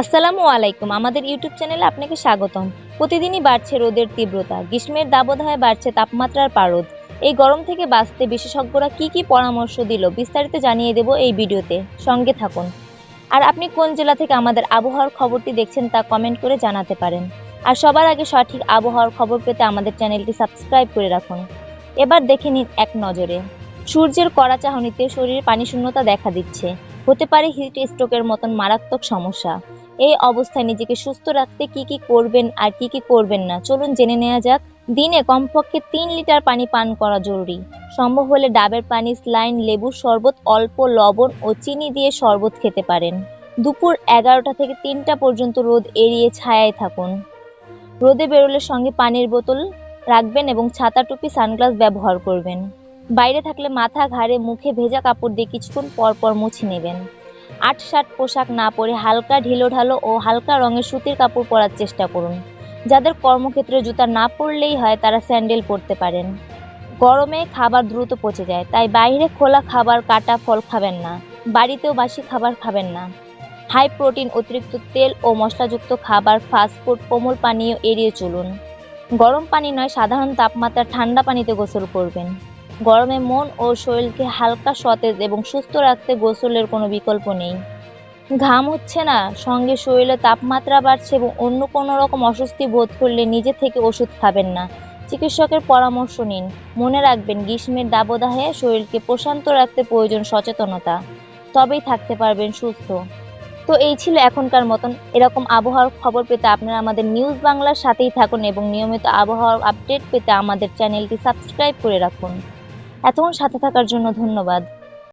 আসসালামু আলাইকুম। আমাদের ইউটিউব চ্যানেলে আপনাকে স্বাগতম। প্রতিদিনই বাড়ছে রোদের তীব্রতা, গ্রীষ্মের দাবদাহে বাড়ছে তাপমাত্রার পারদ। এই গরম থেকে বাঁচতে বিশেষজ্ঞরা কি পরামর্শ দিল বিস্তারিত জানিয়ে দেব এই ভিডিওতে। সঙ্গে থাকুন। আর আপনি কোন জেলা থেকে আমাদের আবহাওয়ার খবরটি দেখছেন তা কমেন্ট করে জানাতে পারেন। আর সবার আগে সঠিক আবহাওয়ার খবর পেতে আমাদের চ্যানেলটি সাবস্ক্রাইব করে রাখুন। এবার দেখে নিন এক নজরে। সূর্যের কড়া চাহনিতে শরীরে পানি শূন্যতা দেখা দিচ্ছে। হতে পারে হিট স্ট্রোকের মতন মারাত্মক সমস্যা। এই অবস্থায় নিজেকে সুস্থ রাখতে কি করবেন আর কি করবেন না চলুন জেনে নেওয়া যাক। দিনে কমপক্ষে ৩ লিটার পানি পান করা জরুরি। সম্ভব হলে ডাবের পানি, স্লাইন, লেবুর শরবত, অল্প লবণ ও চিনি দিয়ে শরবত খেতে পারেন। দুপুর ১১টা থেকে ৩টা পর্যন্ত রোদ এড়িয়ে ছায়ায় থাকুন। রোদে বেরোলে সঙ্গে পানির বোতল রাখবেন এবং ছাতা, টুপি, সানগ্লাস ব্যবহার করবেন। বাইরে থাকলে মাথা, ঘাড়ে, মুখে ভেজা কাপড় দিয়ে কিছুক্ষণ পর মুছে নেবেন। আঁট-সাঁট পোশাক না পরে হালকা ঢিলেঢালা ও হালকা রঙের সুতির কাপড় পরার চেষ্টা করুন। যাদের কর্মক্ষেত্রে জুতা না পরলেই হয় তারা স্যান্ডেল পরতে পারেন। গরমে খাবার দ্রুত পচে যায়, তাই বাইরে খোলা খাবার, কাটা ফল খাবেন না। বাড়িতেও বাসি খাবার খাবেন না। হাই প্রোটিন, অতিরিক্ত তেল ও মশলাযুক্ত খাবার, ফাস্টফুড, কোমল পানীয় এড়িয়ে চলুন। গরম পানি নয়, সাধারণ তাপমাত্রার ঠান্ডা পানিতে গোসল করবেন। গরমে মন ও শরীরকে হালকা, সতেজ এবং সুস্থ রাখতে গোসলের কোনো বিকল্প নেই। ঘাম হচ্ছে না, সঙ্গে শরীরে তাপমাত্রা বাড়ছে এবং অন্য কোনো রকম অস্বস্তি বোধ করলে নিজে থেকে ওষুধ খাবেন না। চিকিৎসকের পরামর্শ নিন। মনে রাখবেন, গ্রীষ্মের দাবদাহে শরীরকে প্রশান্ত রাখতে প্রয়োজন সচেতনতা। তবেই থাকতে পারবেন সুস্থ। তো এই ছিল এখনকার মতন। এরকম আবহাওয়ার খবর পেতে আপনারা আমাদের নিউজ বাংলার সাথেই থাকুন এবং নিয়মিত আবহাওয়ার আপডেট পেতে আমাদের চ্যানেলটি সাবস্ক্রাইব করে রাখুন। এতক্ষণ সাথে থাকার জন্য ধন্যবাদ।